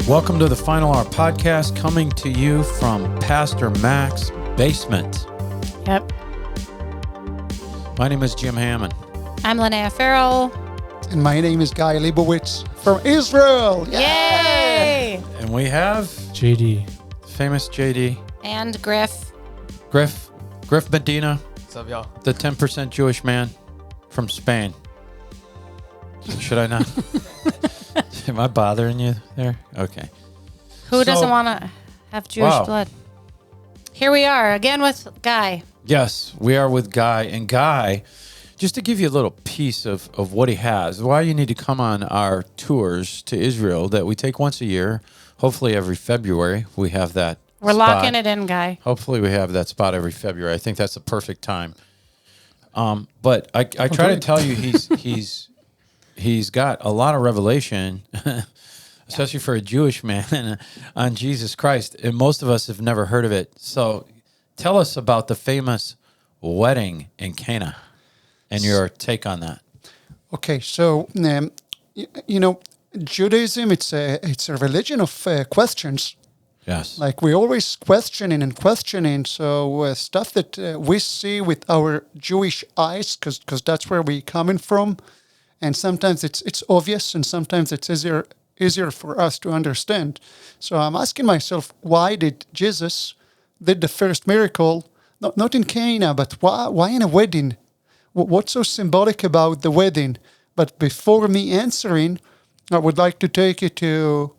Welcome to the Final Hour Podcast, coming to you from Pastor Mac's basement. Yep. My name is Jim Hammond. I'm Linnea Farrell. And my name is Guy Leibovitz from Israel. Yay! And we have JD. famous JD. And Griff. Griff Medina, What's up, y'all? the 10% Jewish man from Spain. Should I not? Am I bothering you there? Okay. Who doesn't want to have Jewish blood? Here we are again with Guy. Yes, we are with Guy. And Guy, just to give you a little piece of what he has, why you need to come on our tours to Israel that we take once a year, hopefully every February. We have that We're spot. locking it in, Guy. Hopefully we have that spot every February. I think that's the perfect time. But I try to tell you he's got a lot of revelation, especially for a Jewish man, on Jesus Christ. And most of us have never heard of it. So tell us about the famous wedding in Cana and your take on that. Okay, so Judaism it's a religion of questions. Yes. Like we're always questioning. So stuff that we see with our Jewish eyes, because that's where we're coming from, and sometimes it's obvious, and sometimes it's easier for us to understand. So I'm asking myself, why did Jesus did the first miracle not in Cana, but why in a wedding? What's so symbolic about the wedding? But before me answering, I would like to take you to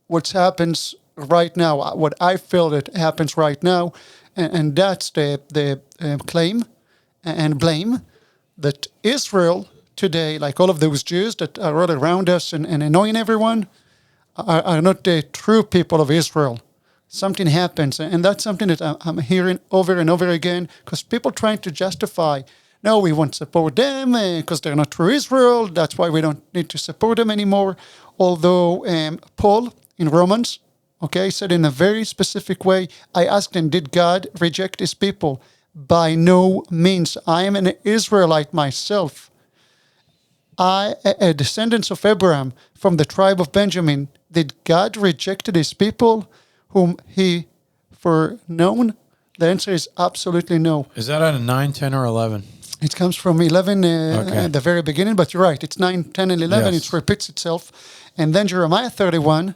what happens right now, what I feel that happens right now, and that's the claim and blame that Israel today, like all of those Jews that are all around us and annoying everyone, are not the true people of Israel. Something happens, and that's something that I'm hearing over and over again, because people trying to justify, no, we won't support them because they're not true Israel, that's why we don't need to support them anymore. Although Paul in Romans, said in a very specific way, I asked him, did God reject his people? By no means. I am an Israelite myself. I, a descendant of Abraham from the tribe of Benjamin, did God reject his people whom he foreknown? The answer is absolutely no. Is that out of 9, 10, or 11? It comes from 11 at the very beginning, but you're right. It's 9, 10, and 11. Yes. It repeats itself. And then Jeremiah 31,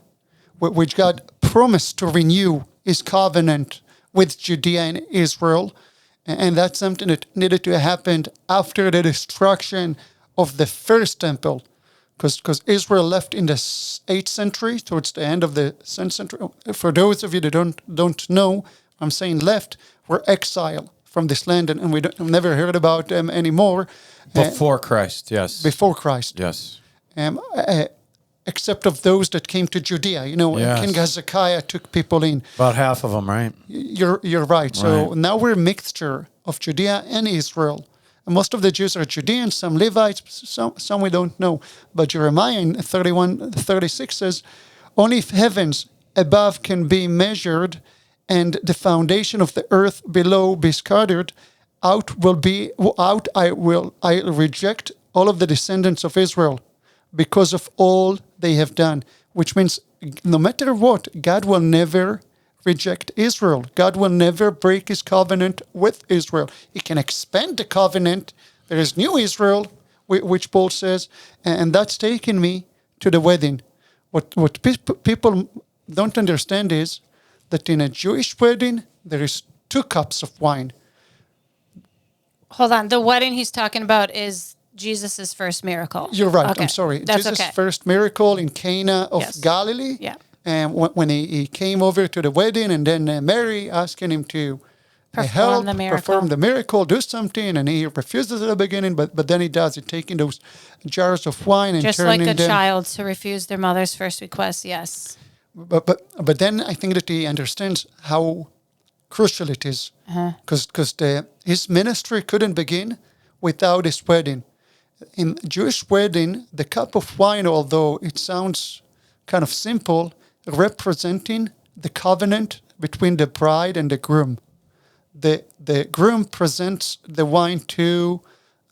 which God promised to renew his covenant with Judea and Israel. And that's something that needed to happen after the destruction of the first temple, because Israel left in the 8th century, towards the end of the 7th century. For those of you that don't know, I'm saying left, were exiled from this land, and we've never heard about them anymore. Before Christ, yes. Before Christ. Yes. Except of those that came to Judea. Yes. King Hezekiah took people in. About half of them, right? You're right. So now we're a mixture of Judea and Israel. And most of the Jews are Judeans, some Levites, some we don't know. But Jeremiah in 31:36 says, only if heavens above can be measured and the foundation of the earth below be scattered, I reject all of the descendants of Israel because of all they have done. Which means no matter what, God will never reject Israel. God will never break his covenant with Israel. He can expand the covenant. There is new Israel, which Paul says, and that's taken me to the wedding. What people don't understand is that in a Jewish wedding, there is 2 cups of wine. Hold on. The wedding he's talking about is Jesus' first miracle. You're right. Okay. I'm sorry. That's Jesus' first miracle in Cana of Galilee. Yeah. And when he came over to the wedding, and then Mary asking him to perform the miracle, do something, and he refuses at the beginning, but then he does. He's taking those jars of wine and just turning like them. a child to refuse their mother's first request. Yes. But then I think that he understands how crucial it is, because his ministry couldn't begin without his wedding. In Jewish wedding, the cup of wine, although it sounds kind of simple, representing the covenant between the bride and the groom. The groom presents the wine to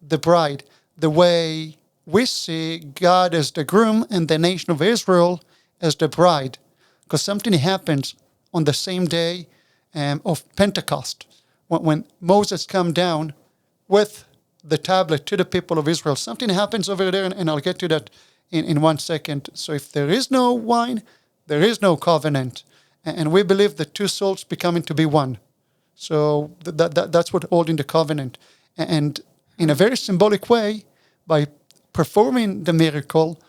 the bride. The way we see God as the groom and the nation of Israel as the bride. because something happens on the same day of Pentecost, when Moses come down with the tablet to the people of Israel. Something happens over there, and I'll get to that in 1 second. So if there is no wine, there is no covenant. And we believe the two souls becoming to be one. So that's what holding the covenant. And in a very symbolic way, by performing the miracle,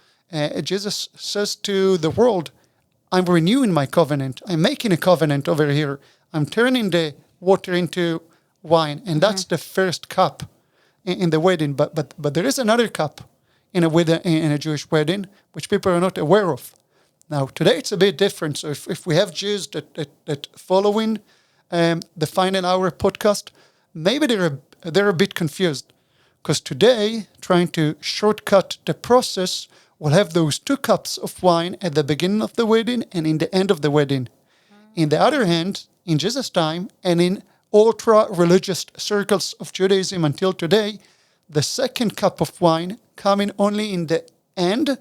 Jesus says to the world, I'm renewing my covenant. I'm making a covenant over here. I'm turning the water into wine. And that's the first cup in the wedding. But there is another cup in a Jewish wedding, which people are not aware of. Now, today it's a bit different. So if we have Jews that following the Final Hour podcast, maybe they're a bit confused. Because today, trying to shortcut the process, we'll have those 2 cups of wine at the beginning of the wedding and in the end of the wedding. In the other hand, in Jesus' time and in ultra-religious circles of Judaism until today, the second cup of wine coming only in the end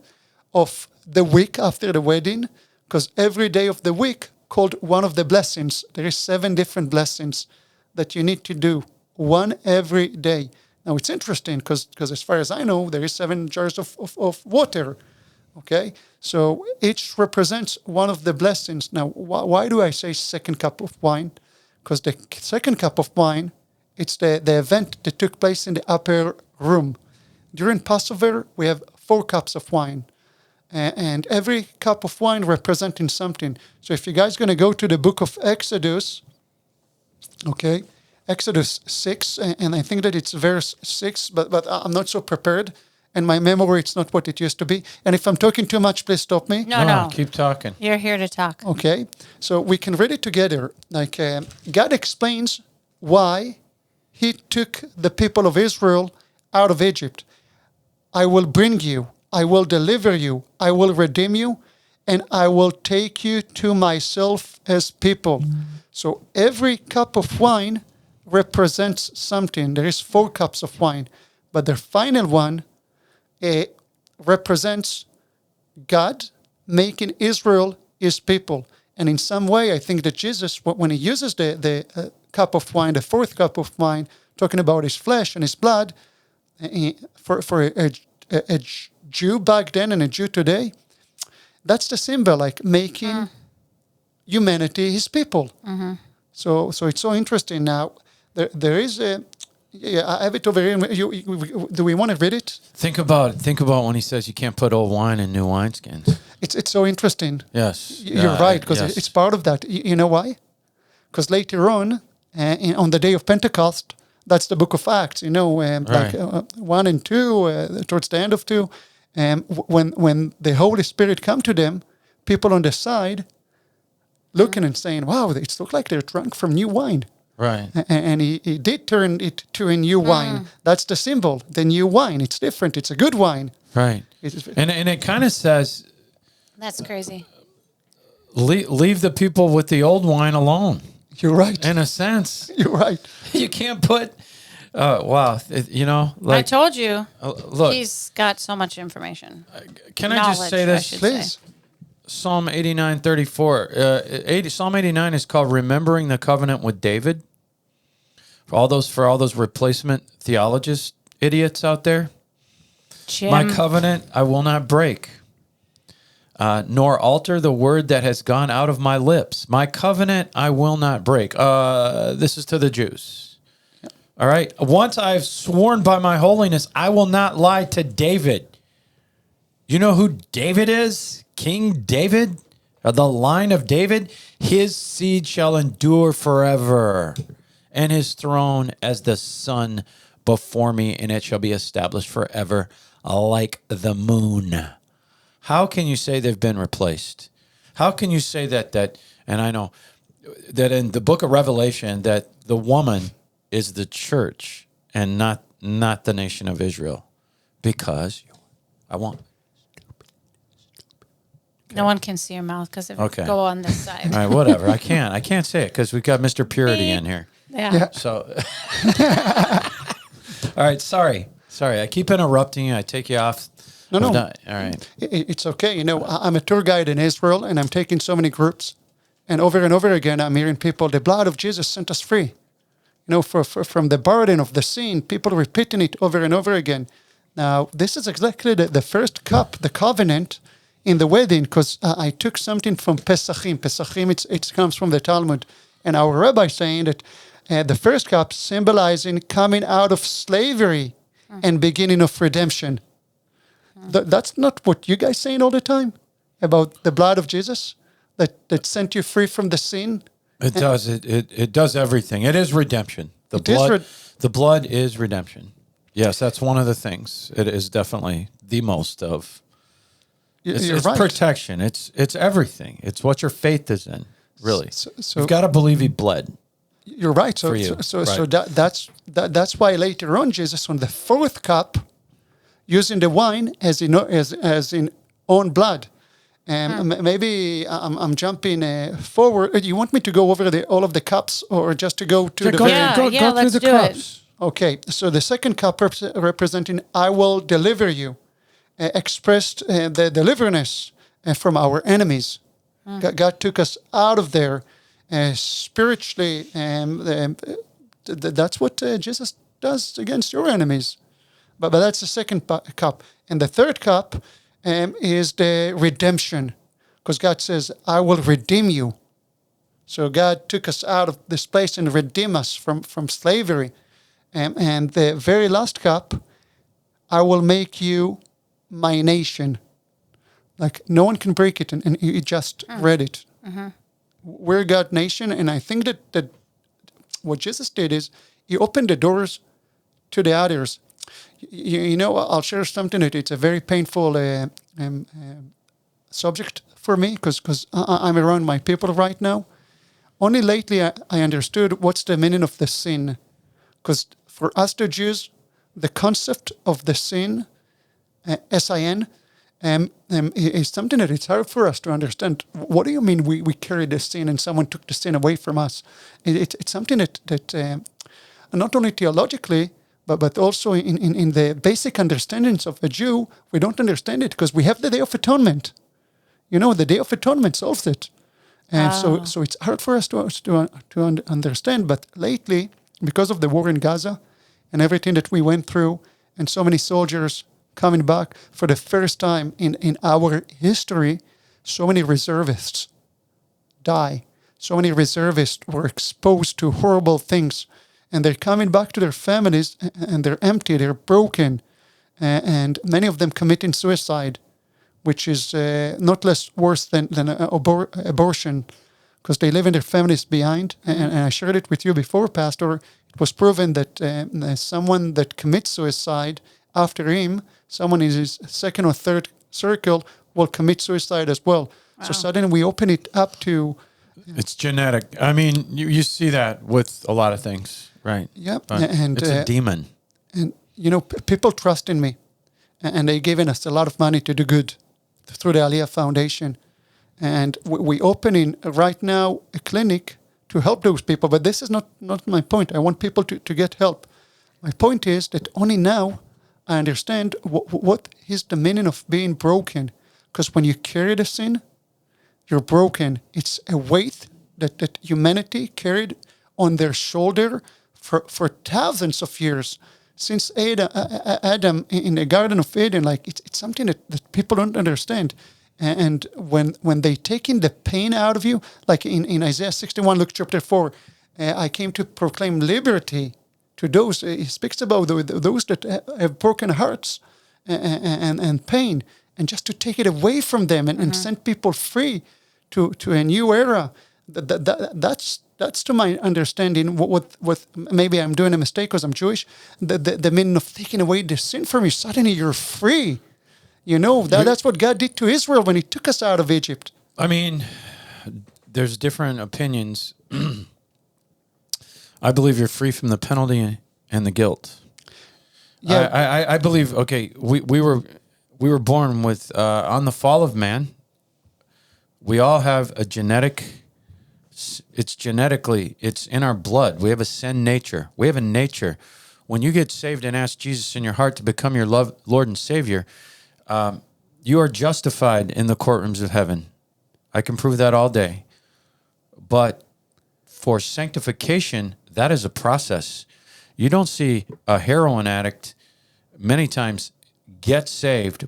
of the week after the wedding, because every day of the week called one of the blessings. There is 7 different blessings that you need to do, one every day. Now, it's interesting because as far as I know, there is 7 jars of water, okay? So each represents one of the blessings. Now, why do I say second cup of wine? Because the second cup of wine, it's the event that took place in the upper room. During Passover, we have 4 cups of wine. And every cup of wine representing something. So if you guys going to go to the book of Exodus, okay, Exodus 6, and I think that it's verse 6, but I'm not so prepared, and my memory, it's not what it used to be. And if I'm talking too much, please stop me. No. Keep talking. You're here to talk. Okay, so we can read it together. Like God explains why he took the people of Israel out of Egypt. I will bring you, I will deliver you, I will redeem you, and I will take you to myself as people. So every cup of wine represents something. There is 4 cups of wine, but the final one represents God making Israel his people. And in some way, I think that Jesus, when he uses the cup of wine, the 4th cup of wine, talking about his flesh and his blood, for a Jew back then and a Jew today, that's the symbol, like making humanity his people. So it's so interesting. Now, there is a... Yeah, I have it over here. Do we want to read it? Think about when he says you can't put old wine in new wineskins. It's so interesting. Yes. You're right, because it's part of that. You know why? Because later on the day of Pentecost, that's the book of Acts, like 1 and 2, towards the end of 2, when the Holy Spirit come to them, people on the side looking and saying, wow, it looks like they're drunk from new wine. Right. And he did turn it to a new wine. That's the symbol, the new wine. It's different. It's a good wine. Right. And it kind of says... That's crazy. Leave the people with the old wine alone. You're right. In a sense. You're right. You can't put... wow. I told you. Look. He's got so much information. Can I just say this? Please. Psalm 89:34. Psalm 89 is called "Remembering the Covenant with David." For all those replacement theologists, idiots out there, Jim. My covenant I will not break, nor alter the word that has gone out of my lips. My covenant I will not break. This is to the Jews. Yep. All right. Once I have sworn by my holiness, I will not lie to David. You know who David is? King David, the line of David, his seed shall endure forever, and his throne as the sun before me, and it shall be established forever like the moon. How can you say they've been replaced? How can you say that, and I know that in the book of Revelation, that the woman is the church and not the nation of Israel? Because I want... No one can see your mouth because it go on this side. All right, whatever. I can't say it because we've got Mr. Purity in here. Yeah. So, all right, sorry. I keep interrupting you. I take you off No. All right. It's okay. I'm a tour guide in Israel, and I'm taking so many groups, and over again, I'm hearing people, the blood of Jesus set us free. From the burden of the sin, people repeating it over and over again. Now, this is exactly the first cup, the covenant in the wedding, because I took something from Pesachim. Pesachim, it comes from the Talmud. And our rabbi saying that the first cup symbolizing coming out of slavery and beginning of redemption. That's not what you guys saying all the time about the blood of Jesus that sent you free from the sin. It does. It does everything. It is redemption. The blood is redemption. Yes, that's one of the things. It is definitely the most of. It's right. Protection. It's everything. It's what your faith is in. Really, so you've got to believe He bled. You're right. So that's why later on Jesus on the fourth cup, using the wine as in own blood. Maybe I'm jumping forward. You want me to go over all of the cups, or just to go to go through the cups? Okay. So the second cup representing "I will deliver you," expressed the deliverance from our enemies. God took us out of there spiritually, and that's what Jesus does against your enemies. But that's the second cup, and the third cup is the redemption, because God says, "I will redeem you." So God took us out of this place and redeemed us from slavery. And the very last cup, "I will make you my nation." Like no one can break it, and you just read it. We're God's nation, and I think that what Jesus did is He opened the doors to the others. I'll share something that it's a very painful subject for me, because I'm around my people right now. Only lately I understood what's the meaning of the sin, because for us the Jews, the concept of the sin, S-I-N, is something that it's hard for us to understand. What do you mean we carry the sin and someone took the sin away from us? It's something that not only theologically, but also in the basic understandings of a Jew, we don't understand it, because we have the Day of Atonement. The Day of Atonement solves it. And so it's hard for us to understand. But lately, because of the war in Gaza and everything that we went through, and so many soldiers coming back for the first time in our history, so many reservists die. So many reservists were exposed to horrible things, and they're coming back to their families, and they're empty, they're broken, and many of them committing suicide, which is not less worse than abortion, because they leave their families behind. And I shared it with you before, Pastor. It was proven that someone that commits suicide, after him, someone in his second or third circle will commit suicide as well. Wow. So suddenly we open it up to... It's genetic. I mean, you see that with a lot of things, right? Yep. And it's a demon. And, people trust in me. And they've given us a lot of money to do good through the Aliyah Foundation. And we opening right now a clinic to help those people. But this is not my point. I want people to get help. My point is that only now I understand what is the meaning of being broken. Because when you carry the sin, you're broken. It's a weight that humanity carried on their shoulder for thousands of years. Since Adam in the Garden of Eden, it's something that people don't understand. And when they take in the pain out of you, like in Isaiah 61, Luke chapter 4, I came to proclaim liberty to those. He speaks about those that have broken hearts and pain, and just to take it away from them and send people free to a new era. That's to my understanding. What maybe I'm doing a mistake because I'm Jewish. The meaning of taking away the sin from you. Suddenly you're free. That's what God did to Israel when He took us out of Egypt. I mean, there's different opinions. I believe you're free from the penalty and the guilt. Yeah, I believe. Okay, we were born with on the fall of man. We all have a genetic. It's genetically. It's in our blood. We have a sin nature. We have a nature. When you get saved and ask Jesus in your heart to become your Lord and Savior, You are justified in the courtrooms of heaven. I can prove that all day. But for sanctification, that is a process. You don't see a heroin addict many times get saved,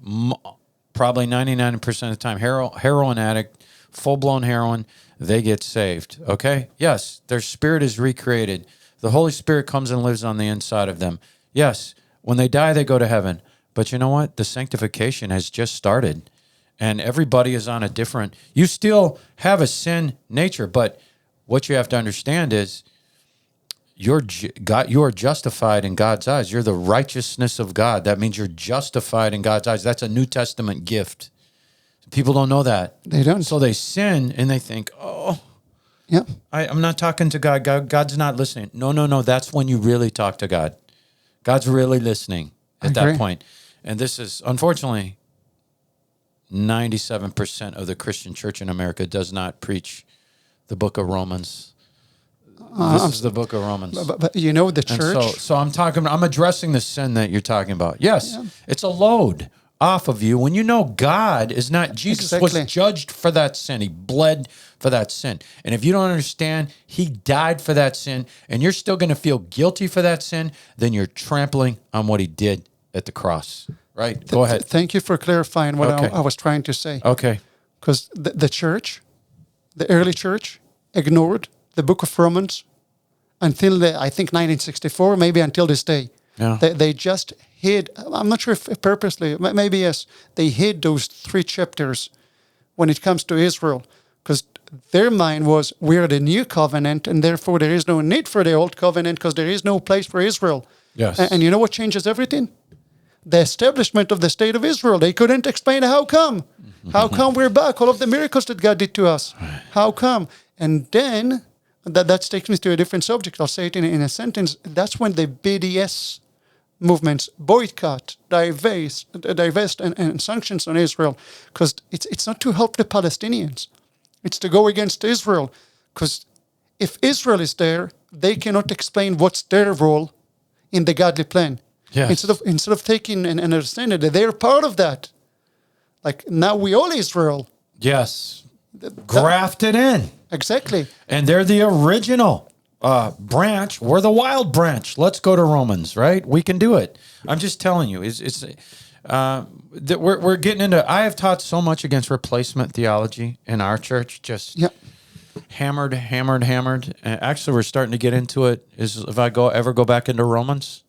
probably 99% of the time. Heroin addict, full-blown heroin, they get saved, okay? Yes, their spirit is recreated. The Holy Spirit comes and lives on the inside of them. Yes, when they die, they go to heaven. But you know what? The sanctification has just started, and everybody is on a different... You still have a sin nature, but what you have to understand is you are justified in God's eyes. You're the righteousness of God. That means you're justified in God's eyes. That's a New Testament gift. People don't know that. They don't. So they sin, and they think, oh... Yeah, I'm not talking to God. God's not listening. No. That's when you really talk to God. God's really listening at that point. And this is, unfortunately, 97% of the Christian church in America does not preach the book of Romans. This is the book of Romans. But you know the church. So I'm addressing the sin that you're talking about. Yes, it's a load off of you when you know God is not. Jesus was judged for that sin. He bled for that sin. And if you don't understand, he died for that sin, and you're still going to feel guilty for that sin, then you're trampling on what he did at the cross. Right? Go ahead. Thank you for clarifying what I was trying to say. Okay. Because the church, the early church, ignored the book of Romans until, I think, 1964, maybe until this day. Yeah. They just hid, I'm not sure if purposely, maybe yes, they hid those 3 chapters when it comes to Israel. Because their mind was, we're the new covenant, and therefore there is no need for the old covenant because there is no place for Israel. Yes. And you know what changes everything? The establishment of the state of Israel. They couldn't explain how come. How come we're back? All of the miracles that God did to us. How come? And then, that takes me to a different subject. I'll say it in a sentence. That's when the BDS movements boycott, divest and sanctions on Israel. Because it's not to help the Palestinians. It's to go against Israel. Because if Israel is there, they cannot explain what's their role in the godly plan. Yes. Instead of taking and understanding that they're part of that. Like, now we all Israel. Yes. Grafted in. Exactly. And they're the original branch. We're the wild branch. Let's go to Romans, right? We can do it. I'm just telling you. That we're getting into... I have taught so much against replacement theology in our church. Just hammered. Actually, we're starting to get into it. If I ever go back into Romans...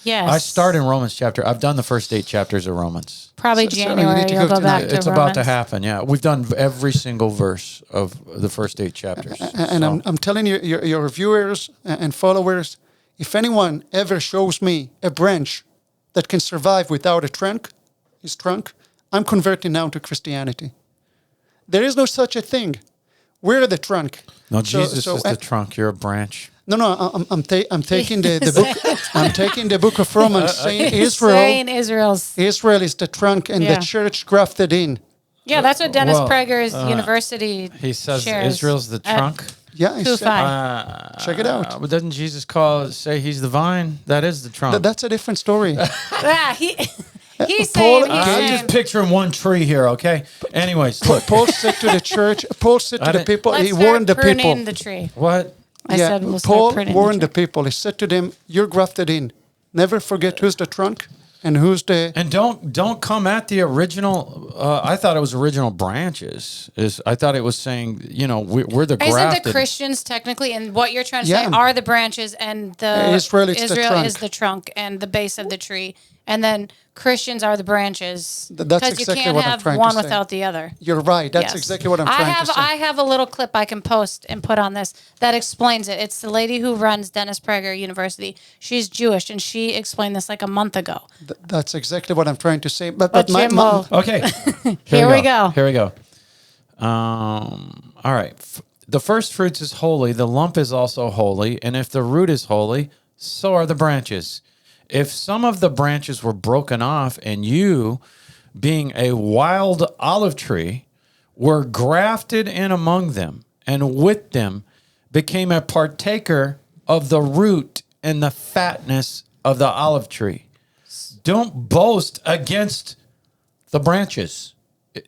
Yes. I start in Romans chapter. I've done the first 8 chapters of Romans. Probably January. You'll go back to Romans. It's about to happen. Yeah, we've done every single verse of the first 8 chapters. And I'm telling you, your viewers and followers, if anyone ever shows me a branch that can survive without his trunk, I'm converting now to Christianity. There is no such a thing. We're the trunk. No, Jesus is the trunk. You're a branch. No. I'm taking the book. I'm taking the book of Romans, saying Israel is the trunk, and the church grafted in. Yeah, that's what Dennis Prager's university. He says shares Israel's the trunk. Yeah, check it out. But doesn't Jesus say he's the vine? That is the trunk. That's a different story. He's saying... I'm just picturing one tree here, okay? Anyways, look. Paul said to the church, Paul said to the people, he warned the people. The tree. What? I said we'll Paul start warned the people. He said to them, you're grafted in. Never forget who's the trunk and who's the... And don't come at the original... I thought it was original branches. I thought it was saying, we're the grafted... Isn't the Christians technically, and what you're trying to say, are the branches, and Israel is the trunk and the base of the tree, and then Christians are the branches. That's exactly what I'm trying to say. Because you can't have one without the other. You're right. That's exactly what I'm trying to say. I have a little clip I can post and put on this that explains it. It's the lady who runs Dennis Prager University. She's Jewish, and she explained this like a month ago. That's exactly what I'm trying to say. But Jim okay. Here we go. Here we go. All right. The first fruits is holy. The lump is also holy. And if the root is holy, so are the branches. If some of the branches were broken off and you, being a wild olive tree, were grafted in among them and with them became a partaker of the root and the fatness of the olive tree. Don't boast against the branches.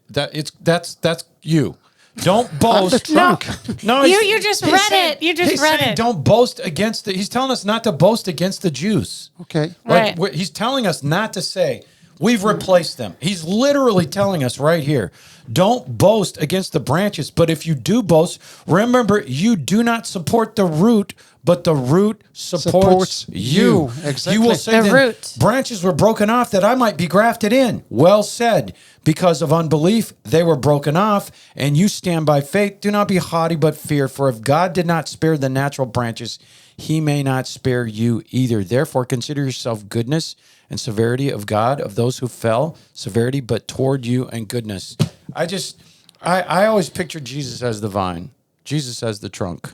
That's you. Don't boast. The trunk. No, you just read it. You just read it. Don't boast against He's telling us not to boast against the Jews. Okay. Right. He's telling us not to say we've replaced them. He's literally telling us right here, don't boast against the branches. But if you do boast, remember, you do not support the root, but the root supports you. Exactly. You will say the root. Branches were broken off that I might be grafted in. Well said. Because of unbelief, they were broken off, and you stand by faith. Do not be haughty, but fear. For if God did not spare the natural branches, he may not spare you either. Therefore, consider yourself goodness and severity of God, of those who fell, severity, but toward you and goodness. I always picture Jesus as the vine, Jesus as the trunk.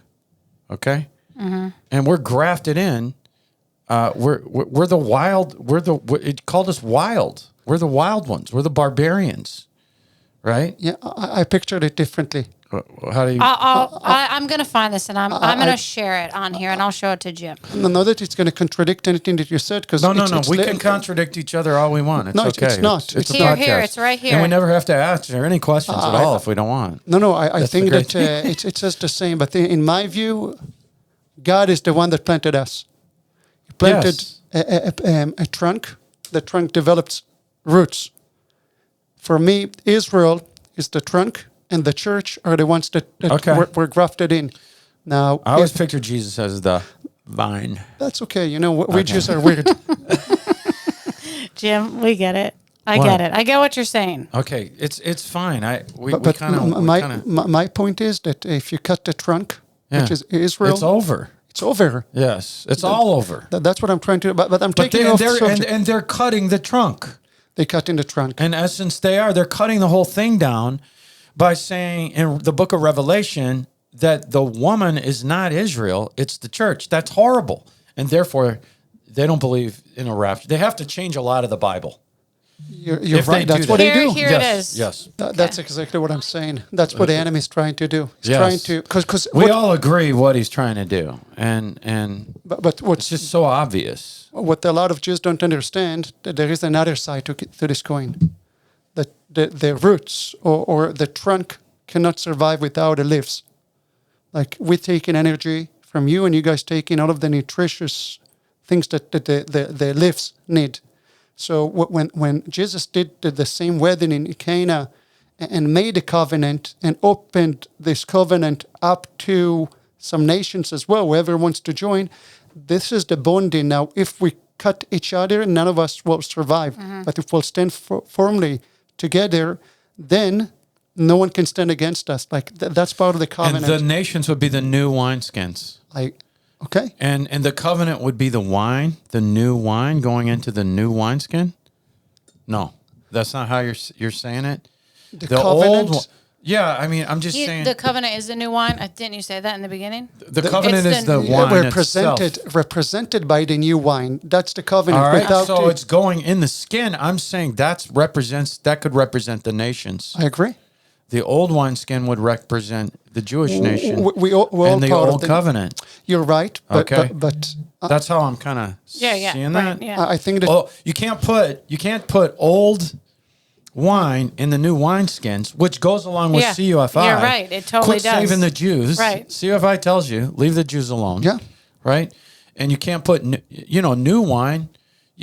Okay? Mm-hmm. And we're grafted in. We're the wild. It called us wild. We're the wild ones. We're the barbarians, right? Yeah, I pictured it differently. How do you? I'm going to find this, and I'm going to share it on here, and I'll show it to Jim. No, that it's going to contradict anything that you said. No. We can contradict each other all we want. It's okay. It's not. It's here, a podcast. It's right here. And we never have to answer any questions at all if we don't want. No. I think that it says the same. But in my view, God is the one that planted us. He planted a trunk. The trunk developed roots. For me, Israel is the trunk, and the church are the ones that were grafted in. Now, I always picture Jesus as the vine. That's okay. You know, we Jews are weird. Jim, we get it. I get it. I get what you're saying. Okay, it's fine. My point is that if you cut the trunk, which is Israel, it's over. It's over. Yes, it's all over. That's what I'm trying to. But I'm taking off the subject. And they're cutting the trunk. They cut in the trunk. In essence, they're cutting the whole thing down by saying in the book of Revelation that the woman is not Israel, it's the church. That's horrible. And therefore, they don't believe in a rapture. They have to change a lot of the Bible. You're right. That's what they do. Here it is. Yes. That's exactly what I'm saying. That's what the enemy is trying to do. He's trying to because we all agree what he's trying to do, but what's it's just so obvious. What a lot of Jews don't understand that there is another side to this coin. That the roots or the trunk cannot survive without the leaves. Like we take in energy from you, and you guys take in all of the nutritious things that the leaves need. So when Jesus did the same wedding in Cana and made a covenant and opened this covenant up to some nations as well, whoever wants to join, this is the bonding. Now, if we cut each other, none of us will survive. Mm-hmm. But if we'll stand firmly together, then no one can stand against us. Like that's part of the covenant. And the nations would be the new wineskins. Okay. And the covenant would be the wine, the new wine going into the new wineskin? No, that's not how you're saying it. The covenant? Old, yeah, I mean, I'm just saying. The covenant is the new wine. Didn't you say that in the beginning? The covenant is the wine represented by the new wine. That's the covenant. All right, so it's going in the skin. I'm saying that could represent the nations. I agree. The old wineskin would represent the Jewish nation we all and the old covenant. You're right. But that's how I'm kind of seeing that. Right, yeah. I think that you can't put old wine in the new wineskins, which goes along with CUFI. You're right. It totally does. Quit saving the Jews. Right. CUFI tells you leave the Jews alone. Yeah. Right. And you can't put new wine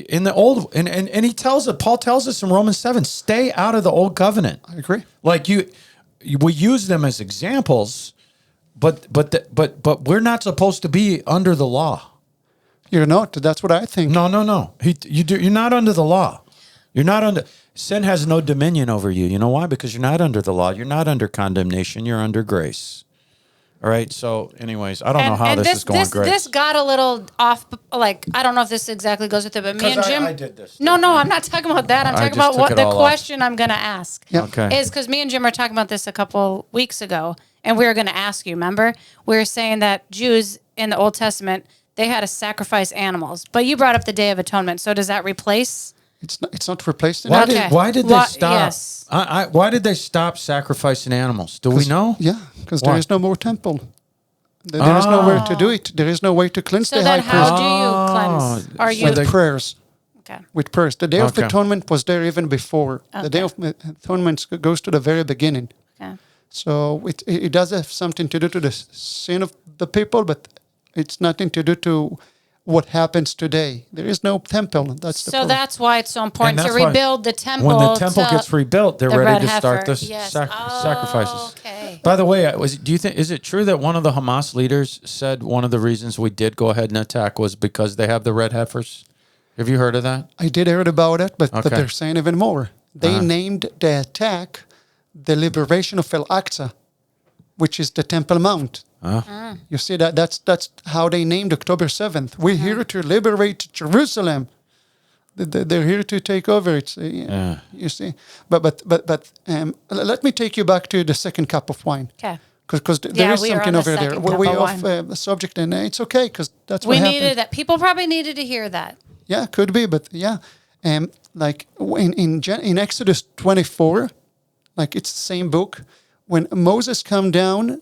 in the old, and he tells it. Paul tells us in Romans 7, stay out of the old covenant. I agree. Like we use them as examples, but we're not supposed to be under the law. You're not. That's what I think. No. You're not under the law. You're not under. Sin has no dominion over you. You know why? Because you're not under the law. You're not under condemnation. You're under grace. All right. So, anyways, I don't know how this is going great. This got a little off. Like, I don't know if this exactly goes with it, but me and Jim. I did this. No, I'm not talking about that. I'm talking about what the question I'm going to ask. Yep. Okay. Is because me and Jim were talking about this a couple weeks ago, and we were going to ask you. Remember, we were saying that Jews in the Old Testament they had to sacrifice animals, but you brought up the Day of Atonement. So does that replace? It's not replaced. Why did they stop? Yes. Why did they stop sacrificing animals? Do we know? Yeah, because there is no more temple. There is nowhere to do it. There is no way to cleanse the high priest. So then how do you cleanse? Are you with prayers? Okay. with prayers. The Day of Okay. Atonement was there even before. The Day of Atonement goes to the very beginning. Okay. So it does have something to do to the sin of the people, but it's nothing to do to what happens today. There is no temple. That's the So problem. that's why it's so important to that's why rebuild the temple. When the temple to gets rebuilt, they're the red ready to start heifer. the Yes. sacrifices. Okay. By the way, is it true that one of the Hamas leaders said one of the reasons we did go ahead and attack was because they have the red heifers? Have you heard of that? I did hear about it, but Okay. they're saying even more. They named the attack the liberation of Al-Aqsa, which is the Temple Mount. You see that's how they named October 7th. We're here to liberate Jerusalem. They're here to take over. It's you see, but let me take you back to the second cup of wine. Okay. Because there is we are something on the over there. second cup We of off the subject, and it's okay because that's what We happened. needed that. People probably needed to hear that. Yeah, could be, but yeah, like in Exodus 24, like it's the same book. When Moses come down,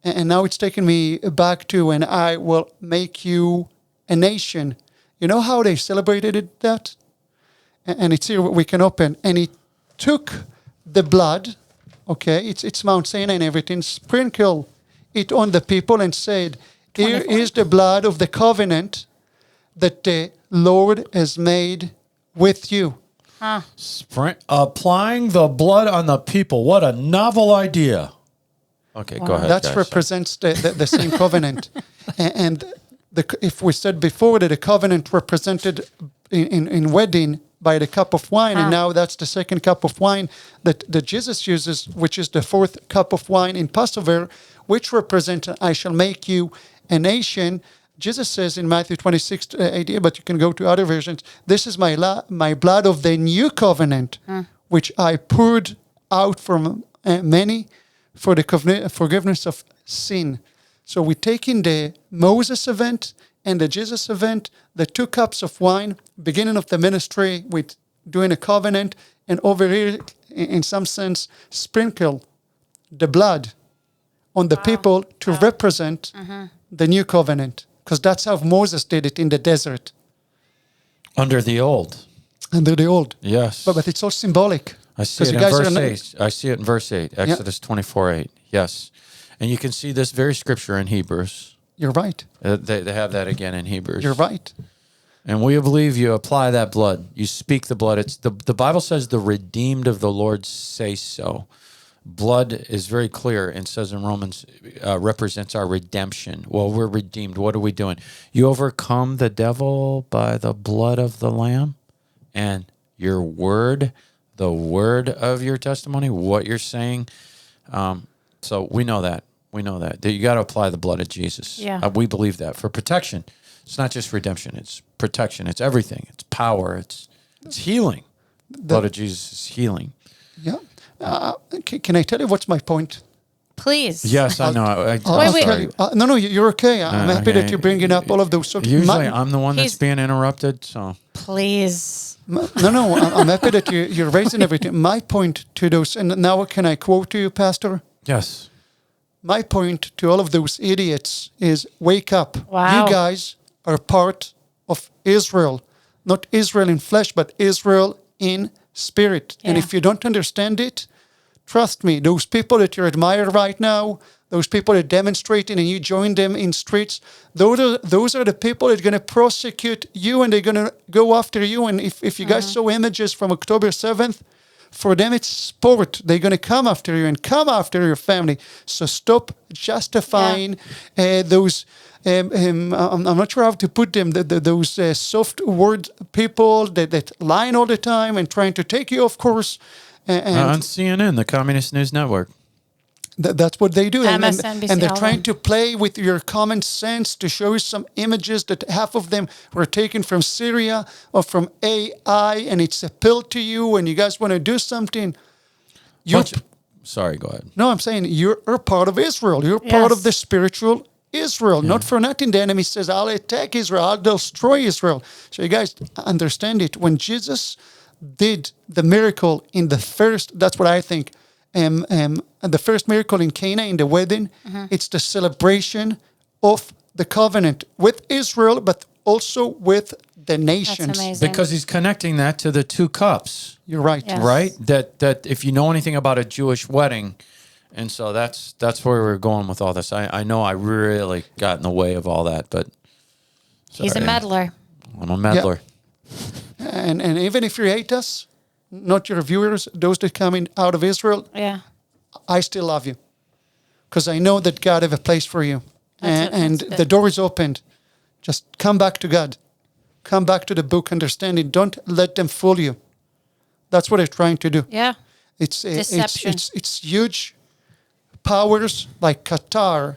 and now it's taking me back to when I will make you a nation. You know how they celebrated that? And it's here we can open. And he took the blood, okay, it's Mount Sinai and everything, sprinkle it on the people and said, here 24. is the blood of the covenant that the Lord has made with you. Applying the blood on the people. What a novel idea. Okay, go ahead. That guys. represents the same covenant. And if we said before that the covenant represented in wedding by the cup of wine, and now that's the second cup of wine that Jesus uses, which is the fourth cup of wine in Passover, which represents, I shall make you a nation. Jesus says in Matthew 26:18, but you can go to other versions, this is my blood of the new covenant, which I poured out for many for the forgiveness of sin. So we're taking the Moses event and the Jesus event, the 2 cups of wine, beginning of the ministry with doing a covenant, and over here, in some sense, sprinkle the blood on the people to represent the new covenant. Because that's how Moses did it in the desert. Under the old. Under the old. Yes. But it's all symbolic. I see it in verse 8. I see it in verse 8, Exodus 24:8. Yes. And you can see this very scripture in Hebrews. You're right. They have that again in Hebrews. You're right. And we believe you apply that blood. You speak the blood. It's the Bible says the redeemed of the Lord say so. Blood is very clear and says in Romans represents our redemption. Well, we're redeemed. What are we doing? You overcome the devil by the blood of the Lamb and your word, the word of your testimony, what you're saying. So we know that. We know that you got to apply the blood of Jesus. Yeah. We believe that for protection. It's not just redemption. It's protection. It's everything. It's power. It's healing. The blood of Jesus is healing. Yeah. Can I tell you what's my point? Please. Yes, I know. I'll wait. tell you. No, you're okay. I'm happy that you're bringing up all of those subjects. Usually I'm the one that's He's- being interrupted, so. Please. No, I'm happy that you're raising everything. My point to those, and now can I quote to you, Pastor? Yes. My point to all of those idiots is wake up. Wow. You guys are part of Israel. Not Israel in flesh, but Israel in spirit. And Yeah. if you don't understand it, trust me, those people that you admire right now, those people that are demonstrating and you join them in streets, those are the people that are going to prosecute you and they're going to go after you. And if you guys saw images from October 7th, for them it's sport. They're going to come after you and come after your family. So stop justifying those, I'm not sure how to put them, those soft word people that lying all the time and trying to take you off course. On CNN, the Communist News Network. That's what they do. MSNBC, And they're all trying them. to play with your common sense to show you some images that half of them were taken from Syria or from AI, and it's a pill to you, and you guys want to do something. Sorry, go ahead. No, I'm saying you're part of Israel. You're part of Yes. the spiritual Israel. Not for nothing. The enemy says, I'll attack Israel. I'll destroy Israel. So you guys understand it. When Jesus did the miracle in the first, that's what I think, the first miracle in Cana in the wedding, it's the celebration of the covenant with Israel, but also with the nations. amazing. Because he's connecting that to the two cups, You're right. Yes. right? That if you know anything about a Jewish wedding, and so that's where we're going with all this. I know I really got in the way of all that, but He's a sorry. meddler. I'm a meddler. And even if you hate us, not your viewers, those that coming out of Israel, Yeah. I still love you. Because I know that God have a place for you. And That's the good. door is opened. Just come back to God. Come back to the book, understanding. Don't let them fool you. That's what they're trying to do. Yeah. It's huge powers like Qatar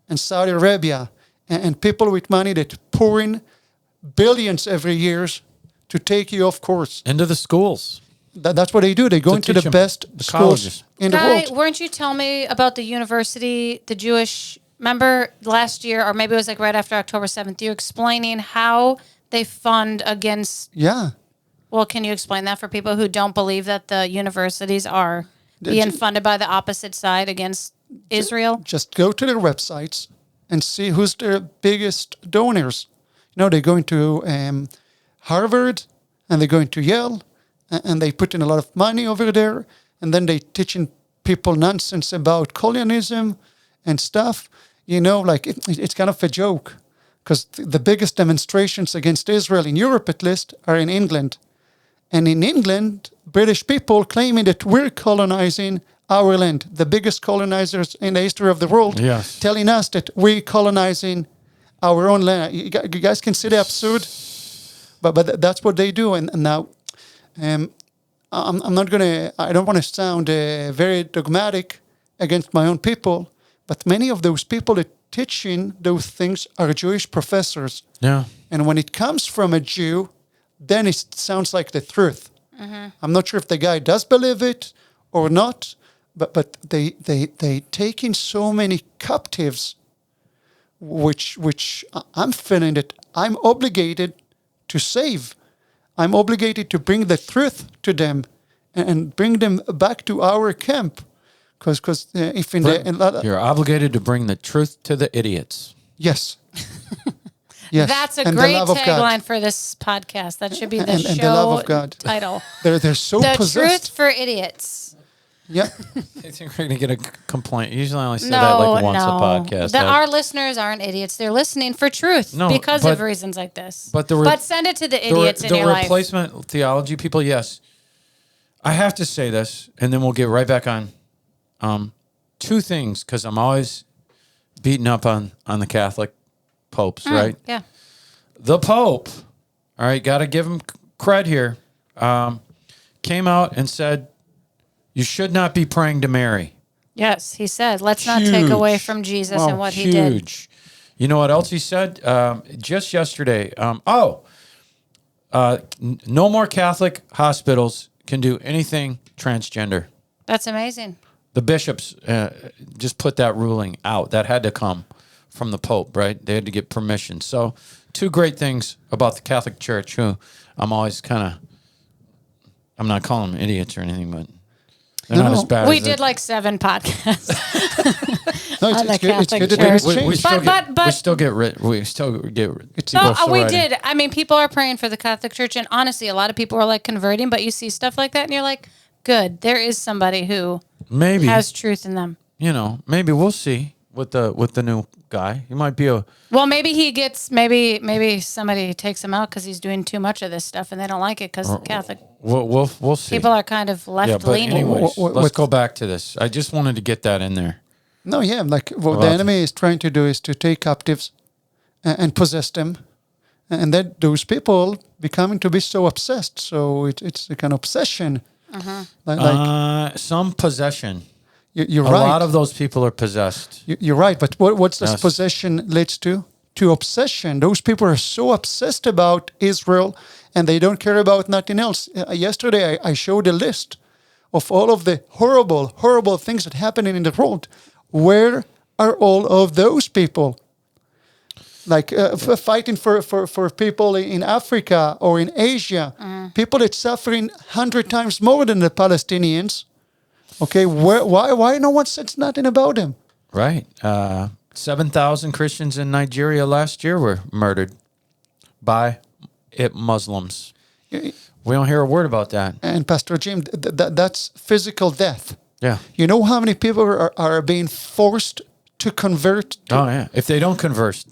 and Saudi Arabia and people with money that pour in billions every year to take you off course. Into the schools. That's what they do. They go into teach the them, best the schools colleges. in the Guy, world. weren't you telling me about the university, the Jewish, remember last year, or maybe it was like right after October 7th, you were explaining how they fund against, Yeah. well, can you explain that for people who don't believe that the universities are being funded by the opposite side against Israel? Just go to their websites and see who's their biggest donors. You know, they're going to Harvard and they're going to Yale and they put in a lot of money over there and then they teaching people nonsense about colonialism and stuff. You know, like it's kind of a joke because the biggest demonstrations against Israel in Europe, at least, are in England. And in England, British people claiming that we're colonizing our land, the biggest colonizers in the history of the world, Yes. telling us that we're colonizing our own land. You guys can see the absurd, but that's what they do. And now, I'm not gonna. I don't want to sound very dogmatic against my own people, but many of those people that teaching those things are Jewish professors. Yeah. And when it comes from a Jew, then it sounds like the truth. I'm not sure if the guy does believe it or not, but they take in so many captives, which I'm feeling that I'm obligated to save. I'm obligated to bring the truth to them and bring them back to our camp. Because if in the You're obligated to bring the truth to the idiots. yes. Yes. That's a And the great love of God. tagline for this podcast. That should be the And show the love of God. title. They're so The possessed. truth for idiots. Yeah. I think we're going to get a complaint. Usually I only say that like once a podcast. Our listeners aren't idiots. They're listening for truth No, because but- of reasons like this. but send it to the idiots in the your life. replacement theology people, yes. I have to say this, and then we'll get right back on. Two things, because I'm always beating up on the Catholic popes, right? Yeah. The Pope, all right, got to give him cred here, came out and said, you should not be praying to Mary. Yes, he said, let's not take away Huge. from Jesus Wow, and what he did. Huge. You know what else he said? Just yesterday. No more Catholic hospitals can do anything transgender. That's amazing. The bishops just put that ruling out. That had to come from the Pope, right? They had to get permission. So, two great things about the Catholic Church, who I'm always I'm not calling them idiots or anything, but they're not as bad We as did like 7 podcasts. No, On the it's good. It's Catholic good that Church. there's we change. still get rid. We still get rid. No, still we writing. did. I mean, people are praying for the Catholic Church, and honestly, a lot of people are like converting, but you see stuff like that, and you're like, good. There is somebody who Maybe has truth in them. maybe we'll see with the new guy. He might be a Well, maybe he gets, maybe somebody takes him out because he's doing too much of this stuff, and they don't like it because Catholic we'll see. people are kind of yeah, but left-leaning. anyways, What- let's go back to this. I just wanted to get that in there. No, yeah, like what the Well, enemy is trying to do is to take captives and possess them, and then those people becoming to be so obsessed. So it's a kind of obsession. Like Some possession. you're A right. lot of those people are possessed. You're right, but what's this Yes. possession leads to? To obsession. Those people are so obsessed about Israel, and they don't care about nothing else. Yesterday, I showed a list of all of the horrible, horrible things that happen in the world. Where are all of those people? Like fighting for people in Africa or in Asia, people that's suffering 100 times more than the Palestinians. Okay, why no one says nothing about them? Right. 7,000 Christians in Nigeria last year were murdered. by Muslims. We don't hear a word about that. And Pastor Jim, that's physical death. Yeah. You know how many people are being forced to convert? Oh, yeah. If they don't convert,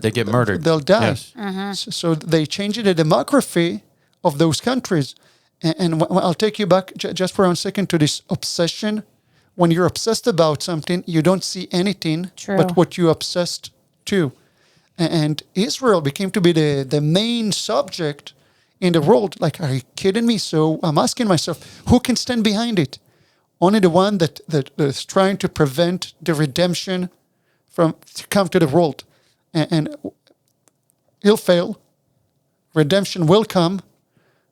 they get murdered. They'll die. Yes. So they change the demography of those countries. And I'll take you back just for 1 second to this obsession. When you're obsessed about something, you don't see anything but what you're obsessed to. And Israel became to be the main subject in the world. Like, are you kidding me? So I'm asking myself, who can stand behind it? Only the one that is trying to prevent the redemption from to come to the world. And he'll fail. Redemption will come,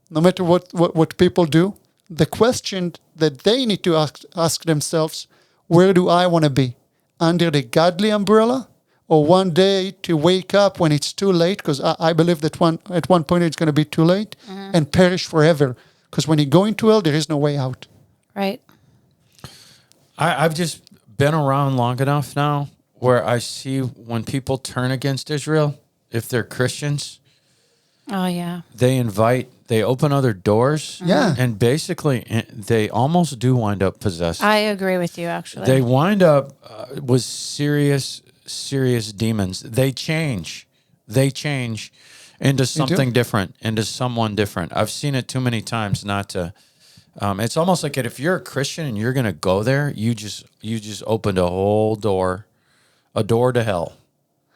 no matter what people do. The question that they need to ask themselves, where do I want to be? Under the godly umbrella? Or one day to wake up when it's too late? Because I believe that at one point it's going to be too late, and perish forever. Because when you go into hell, there is no way out. Right. I've just been around long enough now where I see when people turn against Israel, if they're Christians, Oh, yeah. they open other doors. Yeah. And basically, they almost do wind up possessed. I agree with you, actually. They wind up with serious demons. They change into something different, into someone different. I've seen it too many times not to. It's almost like if you're a Christian and you're going to go there, you just opened a whole door, a door to hell.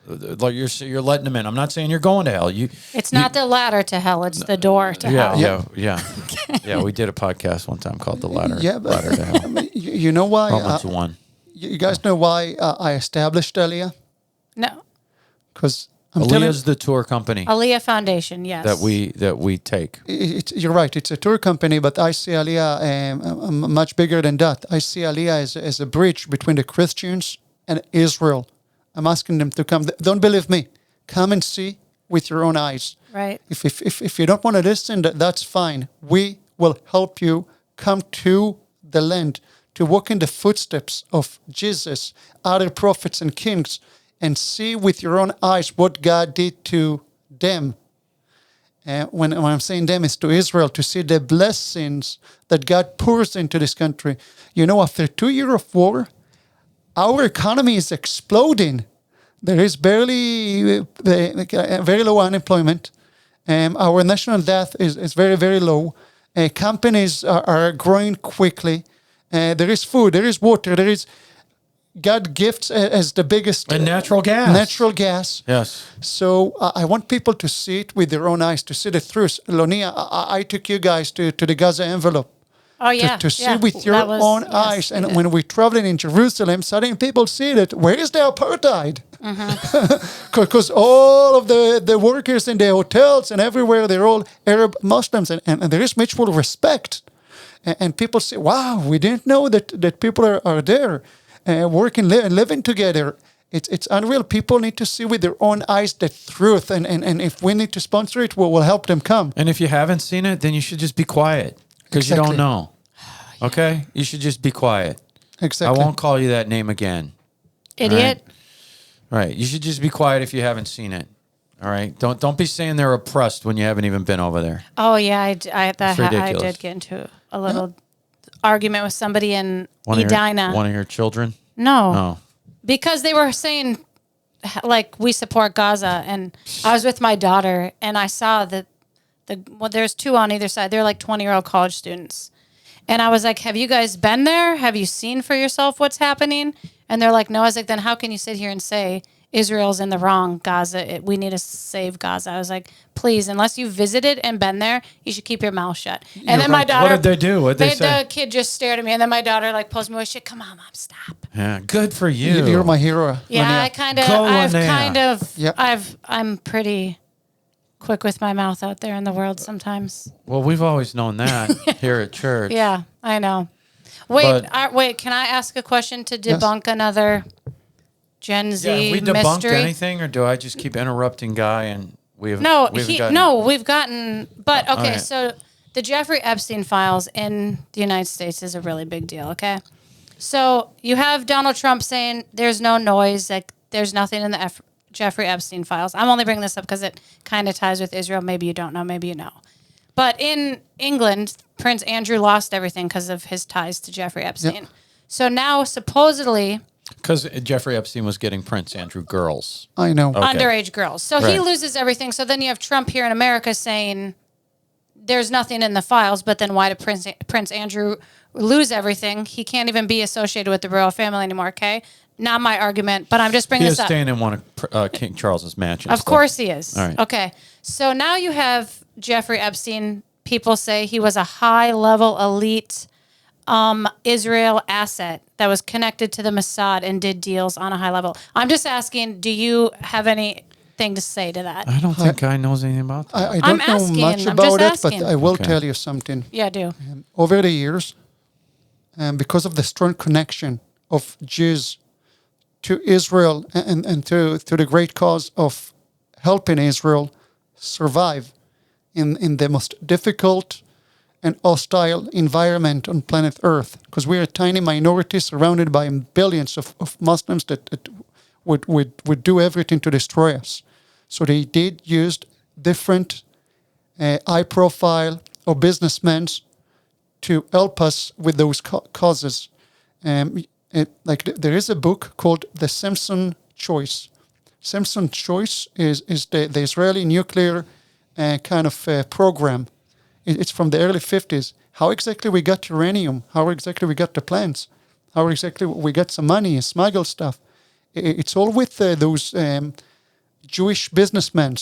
Like you're letting them in. I'm not saying you're going to hell. It's not the ladder to hell. It's the door to hell. Yeah. We did a podcast one time called The Ladder. Yeah, but Ladder to Hell. You know why? Romans 1. You guys know why I established Aliyah? No. Because Aliyah's the tour company Aliyah Foundation, yes. that we take. You're right. It's a tour company, but I see Aliyah much bigger than that. I see Aliyah as a bridge between the Christians and Israel. I'm asking them to come. Don't believe me. Come and see with your own eyes. Right. If you don't want to listen, that's fine. We will help you come to the land, to walk in the footsteps of Jesus, other prophets and kings, and see with your own eyes what God did to them. When I'm saying them, is to Israel, to see the blessings that God pours into this country. You know, after 2 years of war, our economy is exploding. There is barely very low unemployment. Our national debt is very, very low. Companies are growing quickly. There is food, there is water, there is God gifts as the biggest. And natural gas. Natural gas. Yes. So I want people to see it with their own eyes, to see the truth. Lonia, I took you guys to the Gaza enveloome. Oh, yeah. To see with your own eyes. And when we're traveling in Jerusalem, suddenly people see that, where is the apartheid? Because all of the workers in the hotels and everywhere, they're all Arab Muslims. And there is mutual respect. And people say, wow, we didn't know that people are there working, living together. It's unreal. People need to see with their own eyes the truth. And if we need to sponsor it, we'll help them come. And if you haven't seen it, then you should just be quiet. Because you don't know. Okay? You should just be quiet. Exactly. I won't call you that name again. Idiot. Right. You should just be quiet if you haven't seen it. All right? Don't be saying they're oppressed when you haven't even been over there. Oh, yeah. I ridiculous. did get into a little argument with somebody in One Edina. One of your children? No. Oh. Because they were saying, like, we support Gaza. And I was with my daughter, and I saw that there's two on either side. They're like 20-year-old college students. And I was like, have you guys been there? Have you seen for yourself what's happening? And they're like, no. I was like, then how can you sit here and say Israel's in the wrong, Gaza? We need to save Gaza. I was like, please, unless you visited and been there, you should keep your mouth shut. And then my daughter... What did they do? What did they say? The kid just stared at me. And then my daughter like pulls me away. She said, come on, Mom, stop. Yeah, good for you. You're my hero. Yeah, Linnea. I'm pretty quick with my mouth out there in the world sometimes. Well, we've always known that here at church. Yeah, I know. Wait, can I ask a question to debunk another Gen Z have we debunked mystery? anything, or do I just keep interrupting Guy and we've gotten. But okay, so the Jeffrey Epstein files in the United States is a really big deal. Okay, so you have Donald Trump saying there's no noise, like there's nothing in the Jeffrey Epstein files. I'm only bringing this up because it kind of ties with Israel. Maybe you don't know, maybe you know. But in England, Prince Andrew lost everything because of his ties to Jeffrey Epstein. Yep. So now, supposedly, Because Jeffrey Epstein was getting Prince Andrew girls. I know. Okay. underage girls. So he Right. loses everything. So then you have Trump here in America saying there's nothing in the files, but then why did Prince Andrew lose everything? He can't even be associated with the royal family anymore, okay? Not my argument, but I'm just He bringing is this up. staying in one of King Charles's mansions. Of course he is. All right. Okay. So now you have Jeffrey Epstein. People say he was a high-level elite Israel asset that was connected to the Mossad and did deals on a high level. I'm just asking, do you have anything to say to that? I don't think Guy knows anything about that. I don't know asking, much I'm about it, just but asking. I will Okay. tell you something. Yeah, I do. Over the years, because of the strong connection of Jews to Israel and to the great cause of helping Israel survive in the most difficult and hostile environment on planet Earth, because we're a tiny minority surrounded by billions of Muslims that would do everything to destroy us. So they did use different high profile or businessmen to help us with those causes. There is a book called The Simpson Choice. Simpson Choice is the Israeli nuclear kind of program. It's from the early 50s. How exactly we got uranium, how exactly we got the plants, how exactly we got some money and smuggle stuff. It's all with those Jewish businessmen.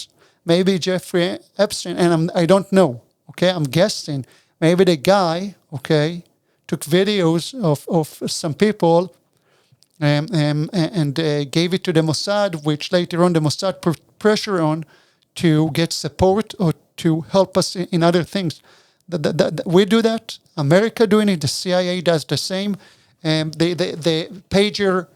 Maybe Jeffrey Epstein, and I don't know, okay? I'm guessing. Maybe the guy, okay, took videos of some people and gave it to the Mossad, which later on the Mossad put pressure on to get support or to help us in other things. We do that. America doing it. The CIA does the same. The pager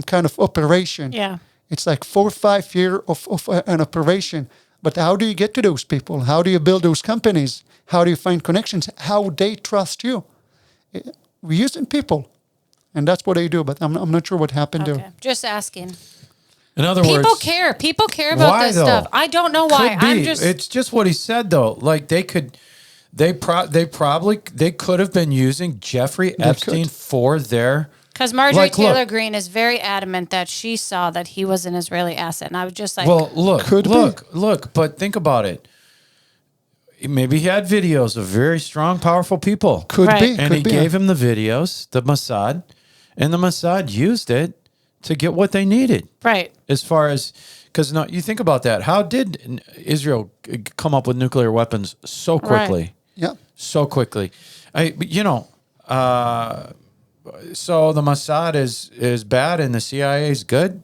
kind of operation. Yeah. It's like 4 or 5 years of an operation. But how do you get to those people? How do you build those companies? How do you find connections? How they trust you? We're using people. And that's what they do. But I'm not sure what happened Okay. there. Just asking. In other People words, care. People care about Why, this though? stuff. I don't know why. could be. I'm just It's just what he said though. Like they could have been using Jeffrey Epstein could. for their because Marjorie Like, look. Taylor Greene is very adamant that she saw that he was an Israeli asset, and I was just like, Well, Could be. look, but think about it. Maybe he had videos of very strong, powerful people. Could Right. be. And could he be. gave him the videos, the Mossad, and the Mossad used it to get what they needed. right. As far as, because no, you think about that. How did Israel come up with nuclear weapons so quickly? Yeah. So quickly. So the Mossad is bad and the CIA is good?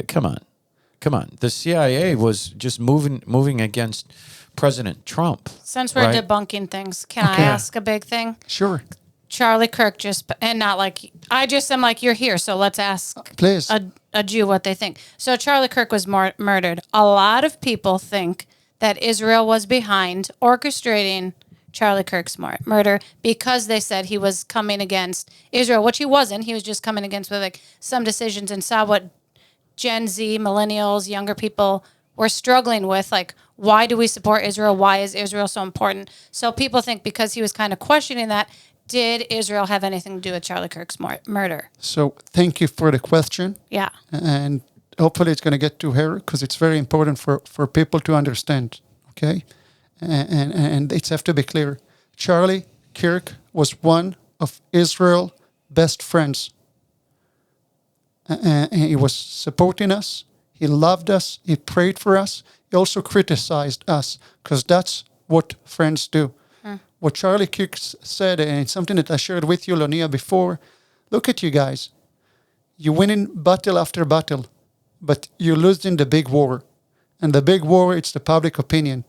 Come on. The CIA was just moving against President Trump. Since we're Right. debunking things, can I Okay. ask a big thing? Sure. Charlie Kirk and not like, I just am like, you're here, so let's ask Please. a Jew what they think. So Charlie Kirk was murdered. A lot of people think that Israel was behind orchestrating Charlie Kirk's murder because they said he was coming against Israel, which he wasn't. He was just coming against with like some decisions and saw what Gen Z, millennials, younger people were struggling with. Like, why do we support Israel? Why is Israel so important? So people think because he was kind of questioning that, did Israel have anything to do with Charlie Kirk's murder? So thank you for the question. Yeah. And hopefully it's going to get to her because it's very important for people to understand. Okay. And it's have to be clear. Charlie Kirk was one of Israel's best friends. And he was supporting us. He loved us. He prayed for us. He also criticized us because that's what friends do. What Charlie Kirk said, and it's something that I shared with you, Lonia, before. Look at you guys. You win in battle after battle, but you lose in the big war. And the big war, it's the public opinion.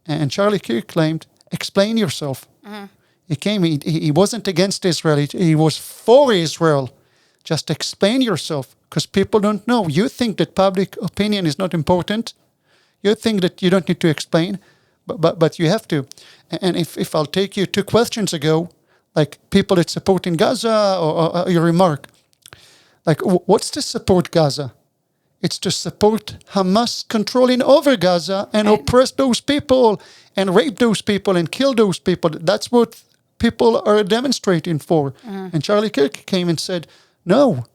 And Charlie Kirk claimed, explain yourself. He wasn't against Israel. He was for Israel. Just explain yourself, because people don't know. You think that public opinion is not important. You think that you don't need to explain, but you have to. And if I'll take you 2 questions ago, like people that support in Gaza, or your remark, like what's to support Gaza? It's to support Hamas controlling over Gaza and oppress those people and rape those people and kill those people. That's what people are demonstrating for. And Charlie Kirk came and said, no,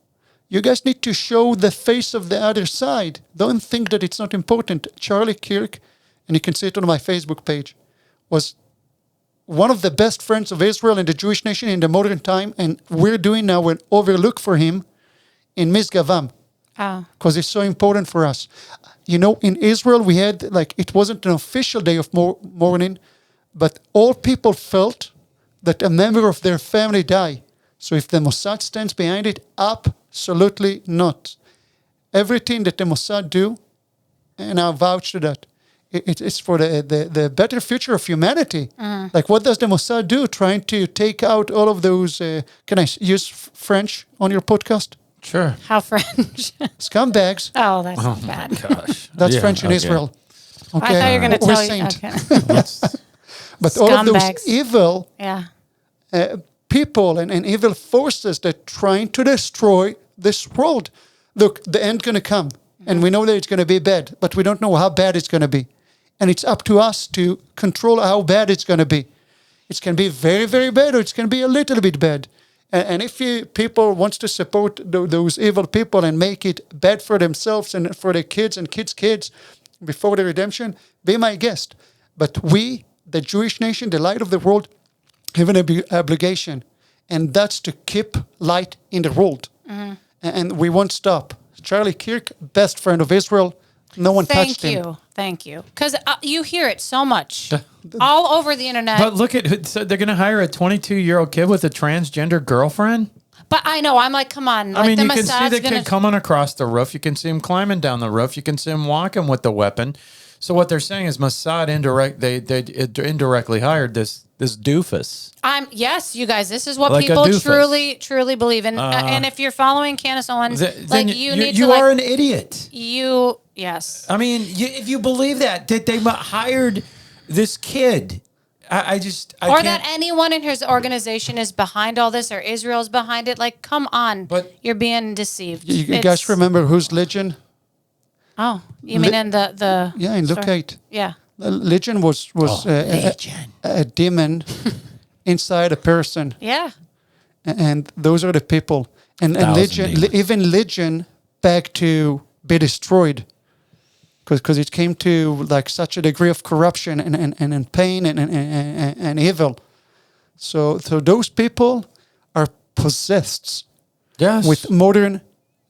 you guys need to show the face of the other side. Don't think that it's not important. Charlie Kirk, and you can see it on my Facebook page, was one of the best friends of Israel and the Jewish nation in the modern time. And we're doing now an overlook for him in Misgavam. Because it's so important for us. You know, in Israel, we had, like, it wasn't an official day of mourning, but all people felt that a member of their family died. So if the Mossad stands behind it, absolutely not. Everything that the Mossad do, and I vouch to that, it's for the better future of humanity. Like, what does the Mossad do? Trying to take out all of those, can I use French on your podcast? Sure. How French? Scumbags. Oh, that's bad. Gosh. That's French in Israel. Okay. I thought you were going to We're tell saint. you. Okay. But all of those Scumbags. evil Yeah. people and evil forces that are trying to destroy this world. Look, the end going to come. And we know that it's going to be bad. But we don't know how bad it's going to be. And it's up to us to control how bad it's going to be. It's going to be very, very bad, or it's going to be a little bit bad. And if people wants to support those evil people and make it bad for themselves and for their kids and kids' before the redemption, be my guest. But we, the Jewish nation, the light of the world, have an obligation. And that's to keep light in the world. And we won't stop. Charlie Kirk, best friend of Israel. No one touched him. Thank you. Because you hear it so much all over the internet. But look at, so they're going to hire a 22-year-old kid with a transgender girlfriend? But I know, I'm like, come on. I mean, the you can see Mossad's the kid coming across the roof. You can see him climbing down the roof. You can see him walking with the weapon. So what they're saying is Mossad they indirectly hired this doofus. Yes, you guys, this is what Like a people doofus. truly believe in. And if you're following Candace Owens, Then you need to. You are an idiot. Yes. I mean, if you believe that they hired this kid, I or can't. that anyone in his organization is behind all this, or Israel's behind it. Like, come on. But you're being deceived. You guys remember whose Legion? Oh, you mean in the Yeah, in Luke story? 8. Yeah. Legion was a demon inside a person. Yeah. And those are the people. And even Legion begged to be destroyed. Because it came to like such a degree of corruption and pain and evil. So those people are possessed with modern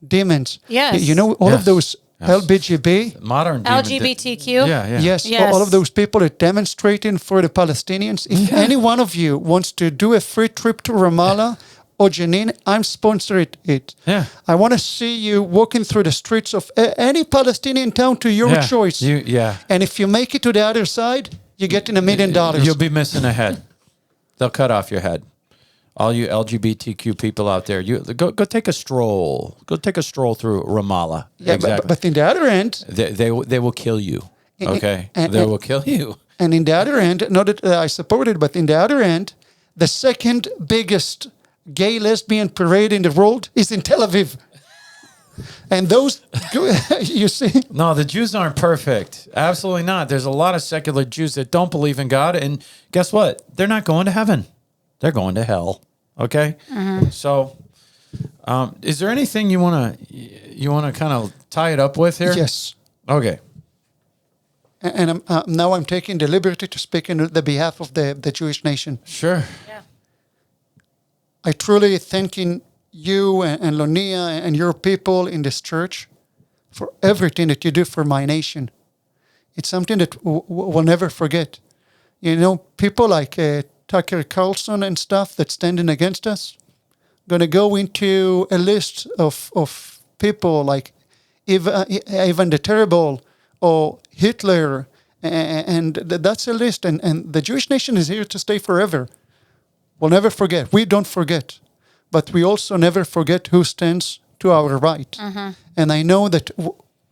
demons. Yes. You know, all of those LBGB, modern LGBTQ. Yes, Yes. all of those people are demonstrating for the Palestinians. If any one of you wants to do a free trip to Ramallah or Jenin, I'm sponsoring it. Yeah. I want to see you walking through the streets of any Palestinian town to your choice. And if you make it to the other side, you get in $1 million. You'll be missing a head. They'll cut off your head. All you LGBTQ people out there, you go take a stroll. Go take a stroll through Ramallah. Yeah, exactly. but in the other end, they will kill you. Okay, they will kill you. And in the other end, not that I support it, but in the other end, the second biggest gay lesbian parade in the world is in Tel Aviv. And those, you see? No, the Jews aren't perfect. Absolutely not. There's a lot of secular Jews that don't believe in God. And guess what? They're not going to heaven. They're going to hell. Okay? So is there anything you want to kind of tie it up with here? Yes. Okay. And now I'm taking the liberty to speak on the behalf of the Jewish nation. Sure. Yeah. I truly thanking you and Lonia and your people in this church for everything that you do for my nation. It's something that we'll never forget. You know, people like Tucker Carlson and stuff that's standing against us, going to go into a list of people like Ivan the Terrible or Hitler, and that's a list. And the Jewish nation is here to stay forever. We'll never forget. We don't forget. But we also never forget who stands to our right. And I know that,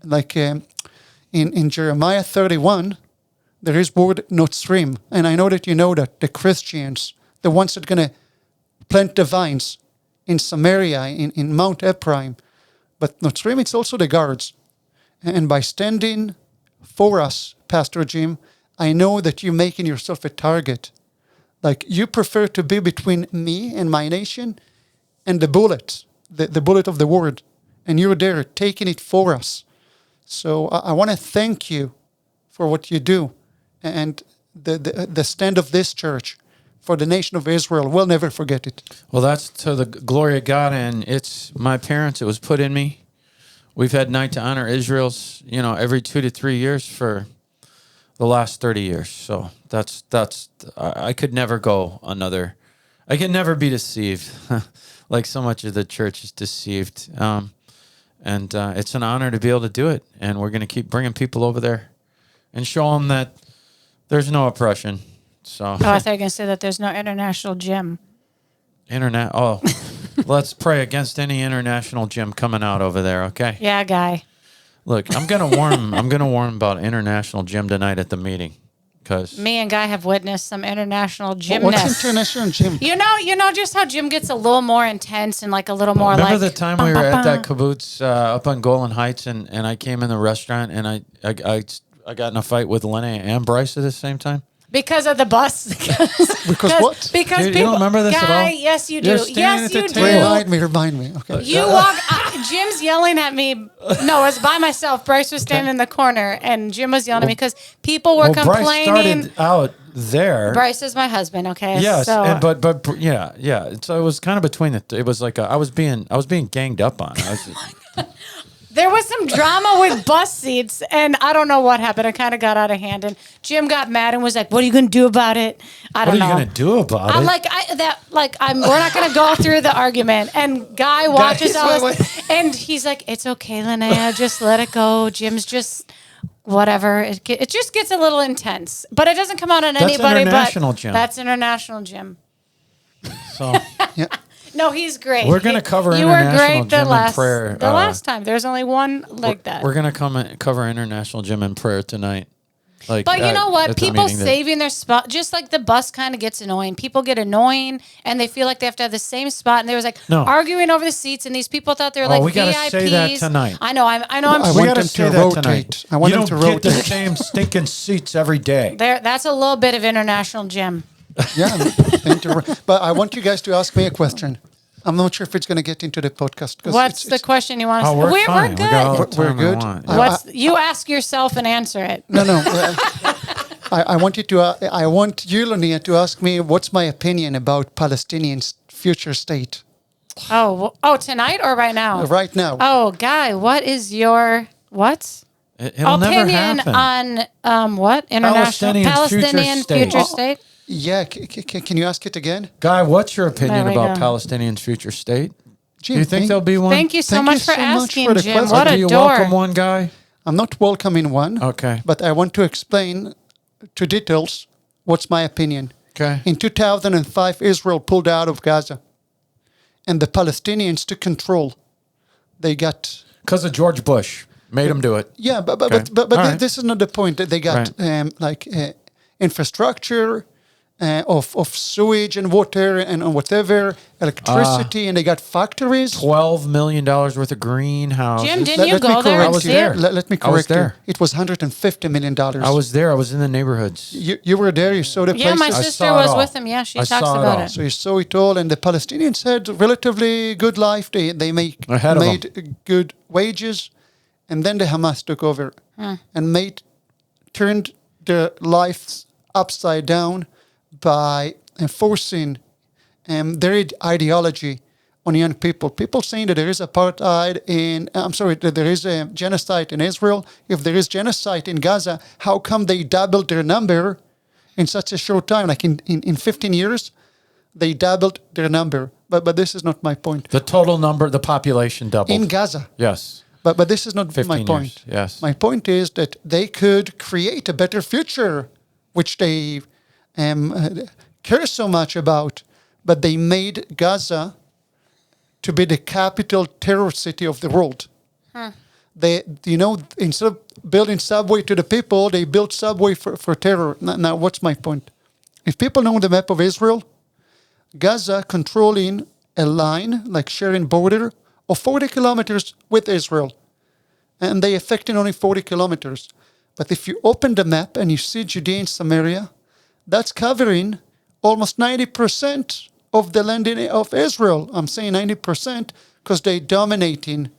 like in Jeremiah 31, there is word Notzrim. And I know that you know that the Christians, the ones that are going to plant the vines in Samaria, in Mount Ephraim. But Notzrim, it's also the guards. And by standing for us, Pastor Jim, I know that you're making yourself a target. Like, you prefer to be between me and my nation and the bullet, the bullet of the word. And you're there taking it for us. So I want to thank you for what you do. And the stand of this church for the nation of Israel, we'll never forget it. Well, that's to the glory of God, and it's my parents. It was put in me. We've had Night to Honor Israel's, every 2 to 3 years for the last 30 years. So that's I could never go another. I can never be deceived, like so much of the church is deceived. And it's an honor to be able to do it, and we're going to keep bringing people over there and show them that there's no oppression. So. Oh, I thought you were going to say that there's no international gym. Let's pray against any international gym coming out over there, okay? Yeah, guy. Look, I'm gonna warn about international gym tonight at the meeting, because Me and Guy have witnessed some international What's gymnasts. international gym? You know just how gym gets a little more intense and like a little more remember like. the time we were at that kibbutz up on Golan Heights, and I came in the restaurant and I got in a fight with Lenny and Bryce at the same time. Because of the bus. Because what? Because Dude, you people. don't remember this at all? Yes, you do. You're standing Yes, at the you do. table. Remind me. Okay. You walk. Jim's yelling at me. No, I was by myself. Bryce was standing in the corner, and Jim was yelling at me because people were complaining. Bryce started out there. Bryce is my husband. Okay. Yes, So, but yeah. So it was kind of between it was like I was being ganged up on. there was some drama with bus seats, and I don't know what happened. It kind of got out of hand, and Jim got mad and was like, "What are you going to do about it?" I don't know. What are you going to do about I'm it? like, we're not going to go through the argument. And Guy watches all wait, this, and he's like, "It's okay, Linnea, just let it go." Jim's just whatever. It just gets a little intense, but it doesn't come out on anybody. International Jim. That's international Jim. So Yeah. No, he's great. We're gonna cover You were international great the gym in last prayer, the last time. There's only one like that. we're gonna cover international gym in prayer tonight. Like, But you know what? at the People meeting that- saving their spot, just like the bus kind of gets annoying. People get annoying and they feel like they have to have the same spot. And there was like No. arguing over the seats, and these people thought they were like we gotta VIPs. say that tonight. I know. I'm I We want gotta them say to that rotate. tonight. I want you them to don't get the rotate. same stinking seats every day. That's a little bit of international gym. Yeah. But I want you guys to ask me a question. I'm not sure if it's going to get into the podcast. 'Cause What's the question you want to Oh, say? we're We're fine. We good. got all the We're time we good. want. What's you ask yourself and answer it. No. I want you to. I want you, Linnea, to ask me what's my opinion about Palestinians' future state Oh, tonight or right now? right now. Oh, Guy, what is your what? It'll never Opinion happen. on what? International Palestinians' future state? Yeah. Can you ask it again? Guy, what's your opinion There we about go. Palestinians' future state? Jim, Do you think there'll be one? Thank you so Thank much you for so much asking, for the Jim. question. What Do a you door. welcome one, Guy? I'm not welcoming one. Okay. But I want to explain to details what's my opinion. Okay. In 2005, Israel pulled out of Gaza, and the Palestinians took control. They got Because of George Bush made them do it. yeah, but Okay. All right. this is not the point. They got infrastructure of sewage and water and whatever, electricity, and they got factories. $12 million worth of greenhouses. Jim, didn't you go there and was see there. it? Let me I was correct you. there. It was $150 million. I was there. I was in the neighborhoods. You were there. You saw the Yeah, my places. I sister saw it was all. with him. Yeah, she I talks saw it about all. it. So you saw it all, and the Palestinians had relatively good life. They Ahead of made good wages, and then the Hamas took over and turned their lives upside down by enforcing their ideology on young people. People saying that there is apartheid that there is a genocide in Israel. If there is genocide in Gaza, how come they doubled their number in such a short time? Like in 15 years, they doubled their number. But this is not my point. The total number, the population doubled. In Gaza. Yes. But this is not 15 my point. years, yes. My point is that they could create a better future, which they care so much about, but they made Gaza to be the capital terror city of the world. They, instead of building subway to the people, they built subway for terror. Now, what's my point? If people know the map of Israel, Gaza controlling a line, like sharing border, of 40 kilometers with Israel. and they affecting only 40 kilometers. But if you open the map and you see Judea and Samaria, that's covering almost 90% of the land of Israel. I'm saying 90% because they're dominating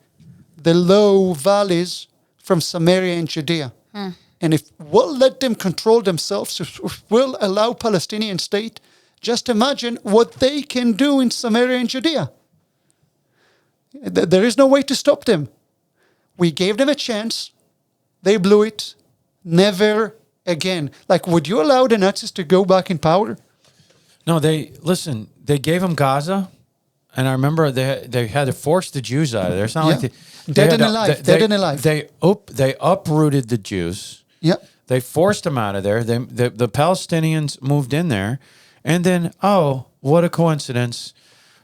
the low valleys from Samaria and Judea. And if we'll let them control themselves, if we'll allow Palestinian state, just imagine what they can do in Samaria and Judea. There is no way to stop them. We gave them a chance. They blew it. Never again. Like, would you allow the Nazis to go back in power? No, they gave them Gaza, and I remember they had to force the Jews out of there. It's not like dead and alive. They uprooted the Jews. Yeah. They forced them out of there. The Palestinians moved in there, and then what a coincidence!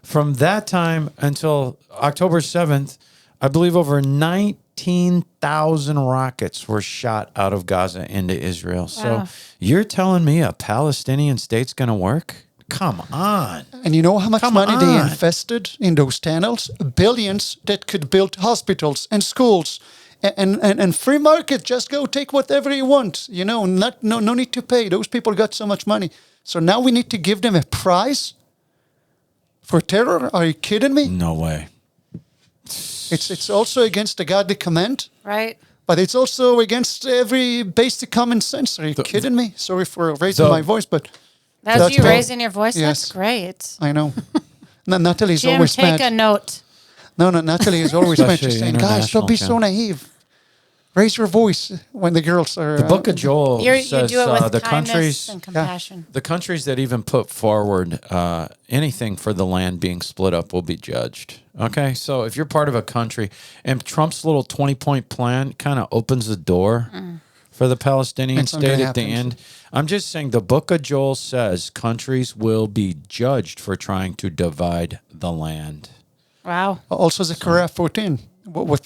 From that time until October 7th, I believe over 19,000 rockets were shot out of Gaza into Israel. Wow. So you're telling me a Palestinian state's going to work? Come on. And you know how much money they invested in those tunnels? Billions that could build hospitals and schools. And free market, just go take whatever you want. You know, no need to pay. Those people got so much money. So now we need to give them a prize for terror? Are you kidding me? No way. It's also against the godly command. Right. But it's also against every basic common sense. Are you kidding me? Sorry for raising my voice, but... That's you raising your voice? Yes. That's great. I know. Natalie's Jim, always take mad. a note. No, Natalie is always mad. She's saying, guys, don't be so international naive. Raise your voice when the girls are... The book of Joel You says do it with the kindness countries... and compassion. The countries that even put forward anything for the land being split up will be judged. Okay, so if you're part of a country, and Trump's little 20-point plan kind of opens the door for the Palestinian state at the end. I'm just saying the book of Joel says countries will be judged for trying to divide the land. Wow. Also, Zechariah 14.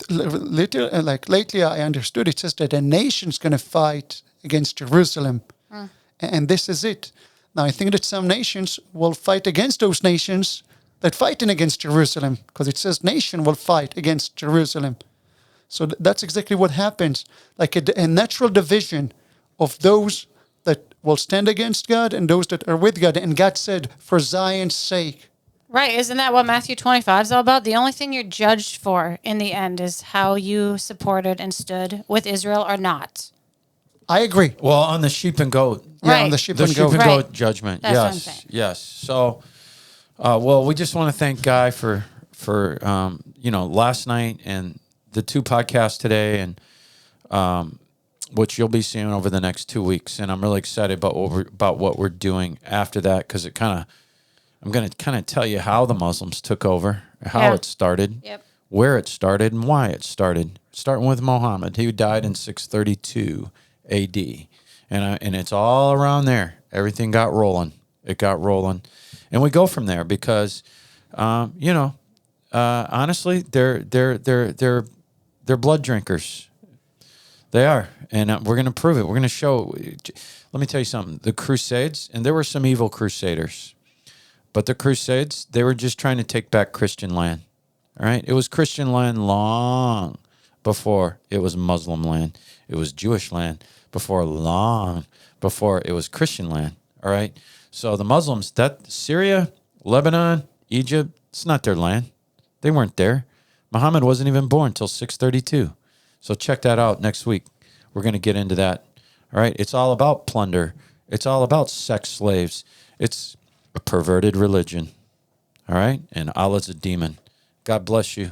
Lately, I understood it says that a nation's going to fight against Jerusalem. And this is it. Now, I think that some nations will fight against those nations that fighting against Jerusalem, because it says nation will fight against Jerusalem. So that's exactly what happens. Like a natural division of those that will stand against God and those that are with God. And God said, for Zion's sake. Right. Isn't that what Matthew 25 is all about? The only thing you're judged for in the end is how you supported and stood with Israel or not. I agree. Well, on the sheep and goat. Yeah, Right. on the sheep The and sheep goat. and Right. goat judgment. That's what I'm Yes, saying. yes. So, well, we just want to thank Guy for last night and the 2 podcasts today, and which you'll be seeing over the next 2 weeks. And I'm really excited about what we're doing after that, because I'm going to kind of tell you how the Muslims took over, how it started, where it started, and why it started. Starting with Muhammad, he died in 632 A.D. And it's all around there. Everything got rolling. It got rolling, and we go from there because, honestly, they're blood drinkers. They are, and we're going to prove it. We're going to show. Let me tell you something. The Crusades, and there were some evil crusaders, but the Crusades, they were just trying to take back Christian land. All right, it was Christian land long before it was Muslim land. It was Jewish land long before it was Christian land. All right. So the Muslims, that Syria, Lebanon, Egypt, it's not their land. They weren't there. Muhammad wasn't even born until 632. So check that out next week. We're going to get into that. All right. It's all about plunder. It's all about sex slaves. It's a perverted religion. All right. And Allah's a demon. God bless you.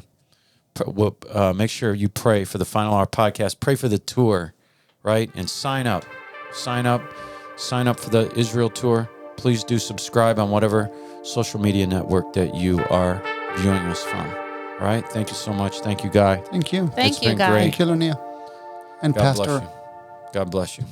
Make sure you pray for the Final Hour podcast. Pray for the tour, right? And sign up. Sign up for the Israel tour. Please do subscribe on whatever social media network that you are viewing us from. All right? Thank you so much. Thank you, Guy. Thank you. Thank It's you, been Guy. great. Thank you, Lunia. And God Pastor. bless you. God bless you.